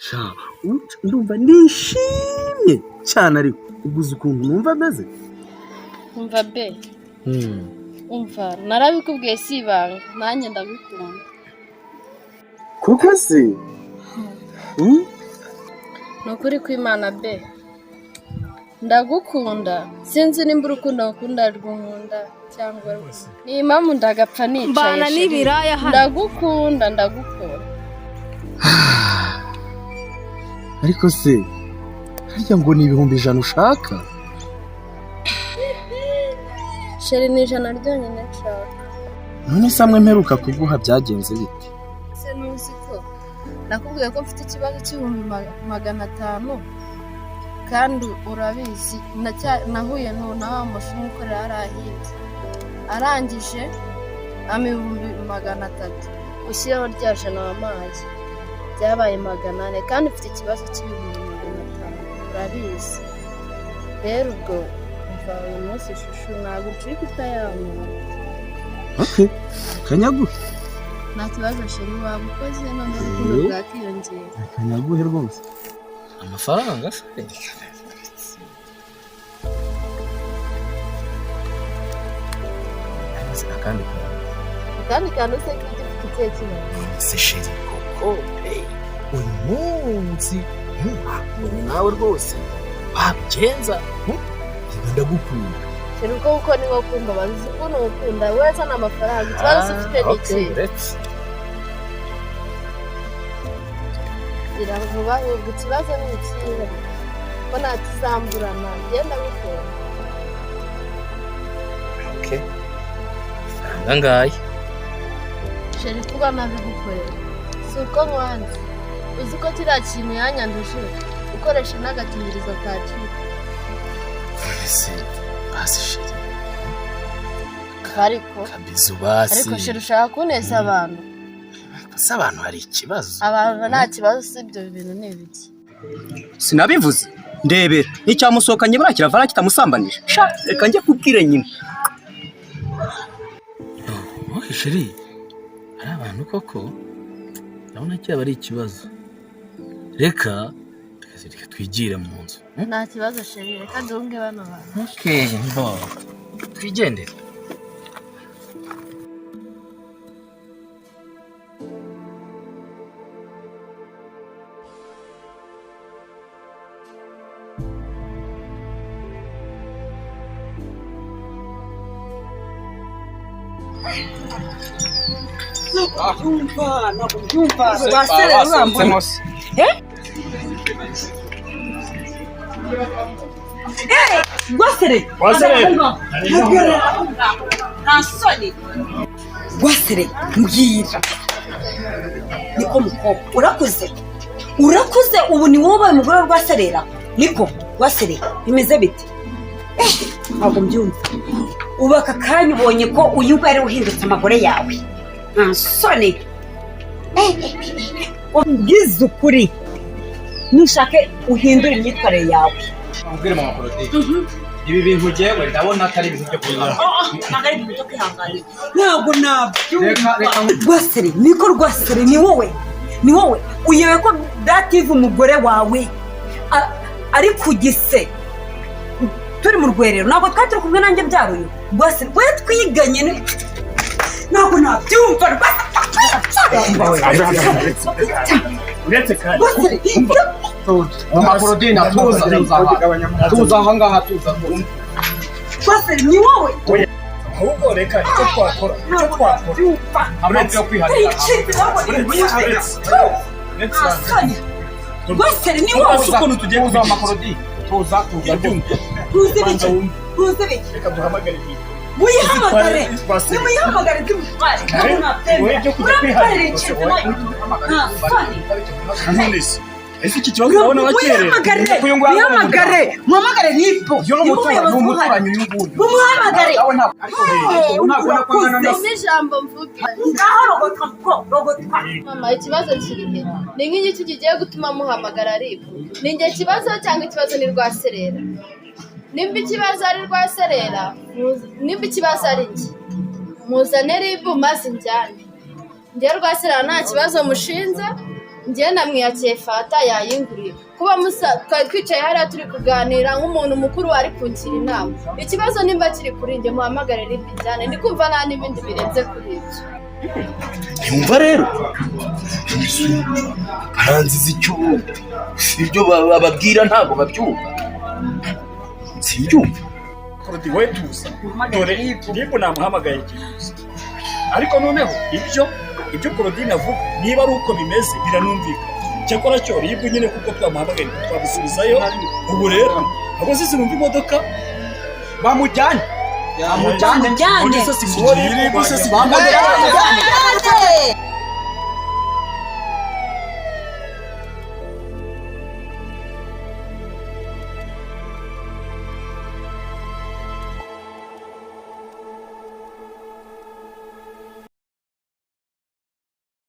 sha ndumva nishimye cyane ariko uguze ukuntu numva ameze. Umva be umva narabikubwiye si ibanga nanjye ndagukunda. Kuko se nukuri kw'Imana be ndagukunda sinzi nimba urukundo ngukunda rw'unkunda cyangwa ni impamvu ndagapfa nicaye mbana n'ibiraya hano. ndagukunda ariko se harya ngo ni 100 ushaka? sheri ni 100 ryonyine nshaka. None samwe mperuka kuguha byagenze bite? Se nuzi ko nakubwiye ko mfite ikibazo cy'500 kandi urabizi nahuye na wa mushinga ukorera arahinze arangije $300 ushyiraho rya jana w'amazi byabaye 400 kandi mfite ikibazo cy'500 urabizi rero ubwo mva uyu munsi shushu ntabwo turi kutayamura. Okay kanyaguhe nta kibazo sheri waba ukoze none urukundo bwakiyongera. Kanyaguhe rwose amafaranga se kandi se k'igifite kibazo se sheri koko uyu munsi nawe rwose wabigenza ndagukunda. sheri uko ni wo kumva bazi ukuntu ukunda wese n'amafaranga ikibazo ufite n'iki iravuba ubwo ikibazo ni ikihe ko ntakizamburana ngenda gukunda. Okay ngaye sheri kuba nabigukorera si uko mwanze uzi ko kiriya kintu yanyanduje ukoresha n'agakingirizo ka cipe. ese basi sheri ariko kabizu basi ariko sheri ushaka kuneza abantu basi abantu hari ikibazo abantu nta kibazo si ibyo bintu ni ibiki sinabivuze ndebera nicyamusohokanye bura kiravara kitamusambanije sha reka njye kubwire nyine. sheri hari abantu koko ndabona cyaba ari ikibazo reka twigire mu nzu. nta kibazo sheri reka dunge bano bantu. Okay mbo twigendere. Rwaserera urambona Rwaserera mbwira niko mukobwa urakuze ubu ni wowe ubaye umugore wa Rwaserera niko Rwaserera bimeze bite? ntabwo mbyumva ubu aka kanya ubonye ko uyu ari uhindutse amagore yawe nta soni. ubwiza ukuri nushake uhindura imyitwarire yawe. Ubwire mama Claudine ibi bintu jewe ndabona atari ibintu byo kugira ntabwo ari ibintu byo kwihanganira ntabwo nabyumva. Rwaserera niko Rwaserera ni wowe uyewe ko dative umugore wawe ari ku gise turi mu rwerero ntabwo twari turi kumwe nanjye byaruye Rwaserera we twiganye ntabwo nabyumva uretse kandi mama Claudine tuza aha ngaha tuza Rwaserera ni wowe ahubwo reka icyo twakora uretse yo kwiharira Rwaserera ni wowe ukuntu tugiye kuza mama Claudine tuza tuze biki reka duhamagare muyihamagare by'umutware ese iki kibazo urabona wakerera muhamagare nipo umuturanyi uyu nguyu muhamagare n'ijambo mvuga ngaho rogotwa mama ikibazo kirihe ni nk'iki kigiye gutuma muhamagara aripo ni njye kibazo cyangwa ikibazo ni Rwaserera? nimba ikibazo ari Rwaserera nimba ikibazo ari iki muzane ribu maze njyane njye Rwaserera nta kibazo mushinze njye namwiyakiye fata yayinguriye kuba twari twicaye hariya turi kuganira nk'umuntu mukuru ari kungira inama ikibazo nimba kiri kuri njye muhamagare ribi cyane ndi kumva nta n'ibindi birenze kuri ibyo yumva rero baranziza icyo ibyo bababwira ntabwo babyumva simbyumva Korodi we tuza dore ribu namuhamagaye gusa ariko noneho ibyo Korodine avuga niba ari uko bimeze biranumvikana cyakora cyo ribu nyine kuko twamuhamagaye twabisubizayo ubu rero abo sisi bumva imodoka bamujyane ribu se si bamujyane